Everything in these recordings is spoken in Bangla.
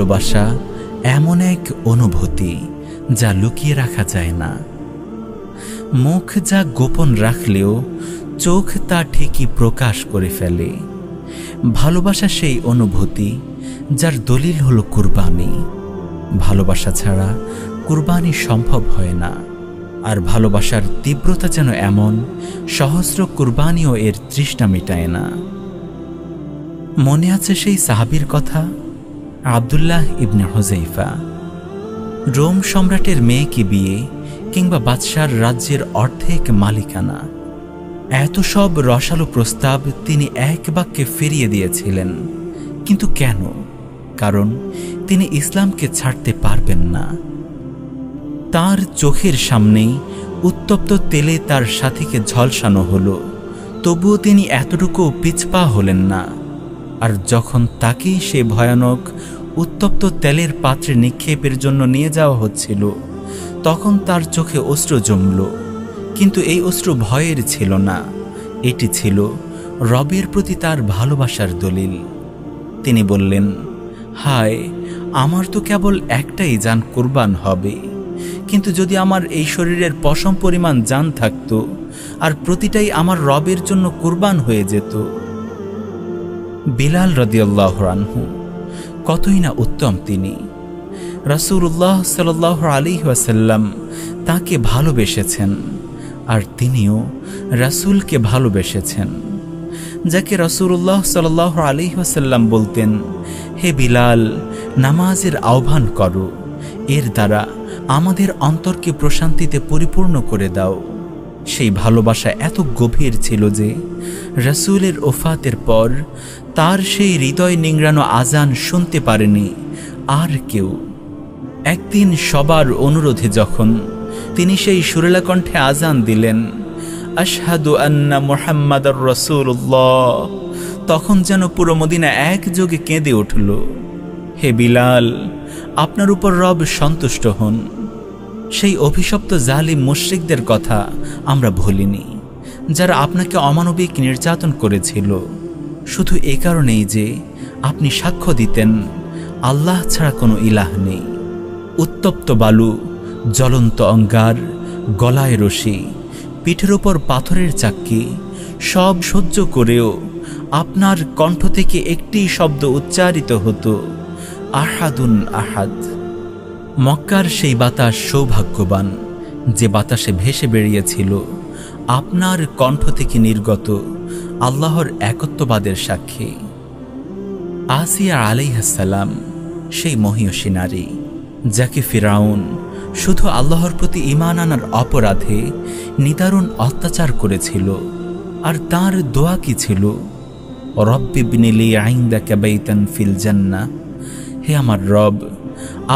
ভালোবাসা এমন এক অনুভূতি যা লুকিয়ে রাখা যায় না। মুখ যা গোপন রাখলেও চোখ তা ঠিকই প্রকাশ করে ফেলে। ভালোবাসা সেই অনুভূতি যার দলিল হলো কুরবানি। ভালোবাসা ছাড়া কুরবানি সম্ভব হয় না। আর ভালোবাসার তীব্রতা যেন এমন, সহস্র কুরবানিও এর তৃষ্ণা মেটায় না। মনে আছে সেই সাহাবীর কথা, আব্দুল্লাহ ইবনে হুযাইফা। রোম সম্রাটের মেয়েকে বিয়ে কিংবা বাদশার রাজ্যের অর্ধেক মালিকানা, এত সব রসালো প্রস্তাব তিনি এক বাক্যে ফিরিয়ে দিয়েছিলেন। কিন্তু কেন? কারণ তিনি ইসলামকে ছাড়তে পারবেন না। তার চোখের সামনেই উত্তপ্ত তেলে তার সাথীকে ঝলসানো হলো, তবুও তিনি এতটুকু পিছপা হলেন না। আর যখন তাকেই সে ভয়ানক উত্তপ্ত তেলের পাত্রে নিক্ষেপের জন্য নিয়ে যাওয়া হচ্ছিল, তখন তার চোখে অশ্রু জমল। কিন্তু এই অশ্রু ভয়ের ছিল না, এটি ছিল রবের প্রতি তার ভালোবাসার দলিল। তিনি বললেন, হায়, আমার তো কেবল একটাই জান কুরবান হবে, কিন্তু যদি আমার এই শরীরের পশম পরিমাণ জান থাকত আর প্রতিটাই আমার রবের জন্য কুরবান হয়ে যেত। বিলাল রাদিয়াল্লাহু আনহু কতই না উত্তম তিনি। রাসূলুল্লাহ সাল্লাল্লাহু আলাইহি ওয়াসাল্লাম তাকে ভালোবেসেছেন, আর তিনিও রাসূলকে ভালোবেসেছেন। যাকে রাসূলুল্লাহ সাল্লাল্লাহু আলাইহি ওয়াসাল্লাম বলতেন, হে বিলাল, নামাজের আহ্বান করো, এর দ্বারা আমাদের অন্তরকে প্রশান্তিতে পরিপূর্ণ করে দাও। সেই ভালোবাসা এত গভীর ছিল যে রাসূলের ওফাতের পর তার সেই হৃদয় নিংড়ানো আজান শুনতে পারেনি আর কেউ। একদিন সবার অনুরোধে যখন তিনি সেই সুরেলা কণ্ঠে আজান দিলেন, আশহাদু আন্না মুহাম্মাদার রাসূলুল্লাহ, তখন যেন পুরো মদিনা একযোগে কেঁদে উঠল। হে বিলাল, আপনার উপর রব সন্তুষ্ট হন। সেই অভিশপ্ত জালিম মুশরিকদের কথা আমরা ভুলিনি, যারা আপনাকে অমানবিক নির্যাতন করেছিল, শুধু এ কারণেই যে আপনি সাক্ষ্য দিতেন আল্লাহ ছাড়া কোনো ইলাহ নেই। উত্তপ্ত বালু, জ্বলন্ত অঙ্গার, গলায় রশি, পিঠের ওপর পাথরের চাক্কি, সব সহ্য করেও আপনার কণ্ঠ থেকে একটি শব্দ উচ্চারিত হতো, আহাদুন আহাদ। মক্কার সেই বাতাস সৌভাগ্যবান যে বাতাসে ভেসে বেরিয়েছিল আপনার কণ্ঠ থেকে নির্গত আল্লাহর একত্ববাদের সাক্ষী। আসিয়া আলাইহিস সালাম সেই মহিয়সী নারী, যাকে ফিরাউন শুধু আল্লাহর প্রতি ঈমান আনার অপরাধে নিদারুণ অত্যাচার করেছিল। আর তার দোয়া কি ছিল? রব্বিবনি লি ইনদাকা বাইতান ফিল জান্নাহ, হে আমার রব,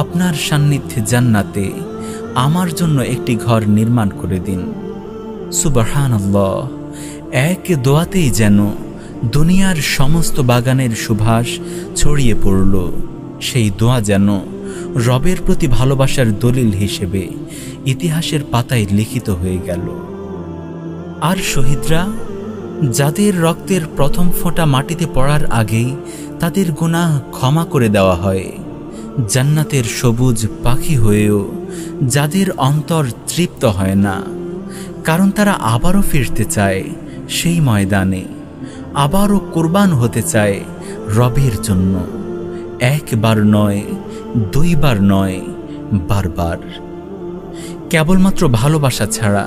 আপনার সান্নিধ্যে জান্নাতে আমার জন্য একটি ঘর নির্মাণ করে দিন। সুবহানাল্লাহ, এক দোয়াতেই যেন দুনিয়ার সমস্ত বাগানের সুবাস ছড়িয়ে পড়ল। সেই দোয়া যেন রবের প্রতি ভালোবাসার দলিল হিসেবে ইতিহাসের পাতায় লিখিত হয়ে গেল। আর শহীদরা, যাদের রক্তের প্রথম ফোঁটা মাটিতে পড়ার আগেই তাদের গুনাহ ক্ষমা করে দেওয়া হয়, জান্নাতের সবুজ পাখি হয়েও যাদের অন্তর তৃপ্ত হয় না, কারণ তারা আবারও ফিরতে চায় সেই ময়দানে, আবারও কুরবান হতে চায় রবের জন্য। একবার নয়, দুইবার নয়, বারবার। কেবলমাত্র ভালোবাসা ছাড়া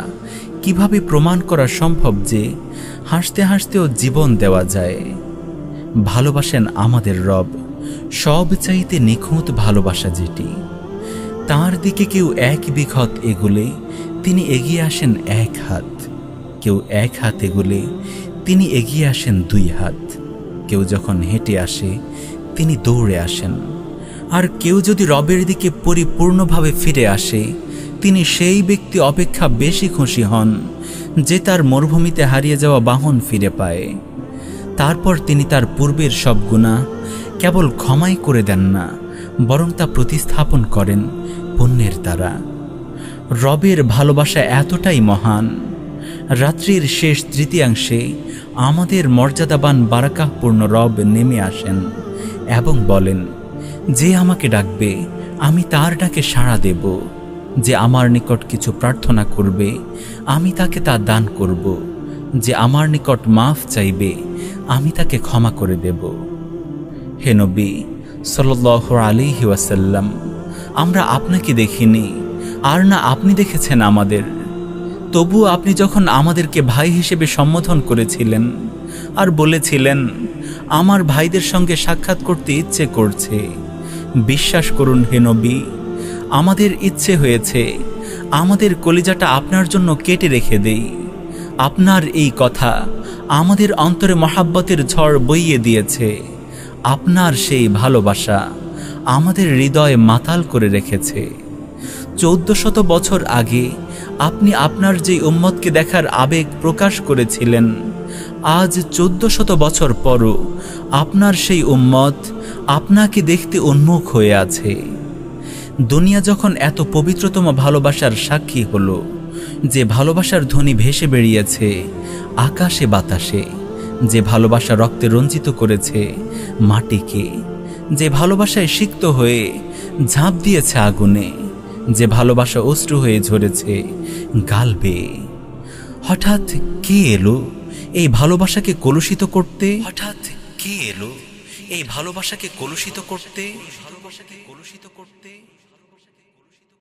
কিভাবে প্রমাণ করা সম্ভব যে হাসতে হাসতেও জীবন দেওয়া যায়? ভালোবাসেন আমাদের রব, সবচাইতে নিখুঁত ভালোবাসা যেটি। তার দিকে কেউ এক বিঘত এগুলে তিনি এগিয়ে আসেন এক হাত, কেউ এক হাত এগুলে তিনি এগিয়ে আসেন দুই হাত, কেউ যখন হেঁটে আসে তিনি দৌড়ে আসেন। আর কেউ যদি রবের দিকে পরিপূর্ণভাবে ফিরে আসে, তিনি সেই ব্যক্তি অপেক্ষা বেশি খুশি হন যে তার মরুভূমিতে হারিয়ে যাওয়া বাহন ফিরে পায়। তারপর তিনি তার পূর্বের সব গুনাহ কেবল ক্ষমাই করে দেন না, বরং তা প্রতিস্থাপন করেন পুণ্যের দ্বারা। রবের ভালোবাসা এতটাই মহান, রাত্রির শেষ তৃতীয়াংশে আমাদের মর্যাদাবান বারাকাহপূর্ণ রব নেমে আসেন এবং বলেন, যে আমাকে ডাকবে আমি তার ডাকে সাড়া দেব, যে আমার নিকট কিছু প্রার্থনা করবে আমি তাকে তা দান করব, যে আমার নিকট মাফ চাইবে আমি তাকে ক্ষমা করে দেব। হে নবী সাল্লাল্লাহু আলাইহি ওয়াসাল্লাম, আমরা আপনাকে দেখিনি, আর না আপনি দেখেছেন আমাদের। তবু আপনি যখন আমাদেরকে ভাই হিসেবে সম্বোধন করেছিলেন আর বলেছিলেন আমার ভাইদের সঙ্গে সাক্ষাৎ করতে ইচ্ছে করছে, বিশ্বাস করুন হে নবী, আমাদের ইচ্ছে হয়েছে আমাদের কলিজাটা আপনার জন্য কেটে রেখে দেই। আপনার এই কথা আমাদের অন্তরে মহাব্বতের ঝড় বইয়ে দিয়েছে। আপনার সেই ভালোবাসা আমাদের হৃদয়ে মাতাল করে রেখেছে। 1400 বছর আগে আপনি আপনার যে উম্মতকে দেখার আবেগ প্রকাশ করেছিলেন, আজ 1400 বছর পরও আপনার সেই উম্মত আপনাকে দেখতে উন্মুখ হয়ে আছে। দুনিয়া যখন এত পবিত্রতম ভালোবাসার সাক্ষী হলো, যে ভালোবাসার ধ্বনি ভেসে বেরিয়েছে আকাশে বাতাসে, যে ভালোবাসা রক্তে রঞ্জিত করেছে মাটিকে, যে ভালোবাসায় সিক্ত হয়ে ঝাঁপ দিয়েছে আগুনে, যে ভালোবাসা অশ্রু হয়ে ঝরেছে গালবে, হঠাৎ কে এলো এই ভালোবাসাকে কলুষিত করতে? হঠাৎ কে এলো এই ভালোবাসাকে কলুষিত করতে?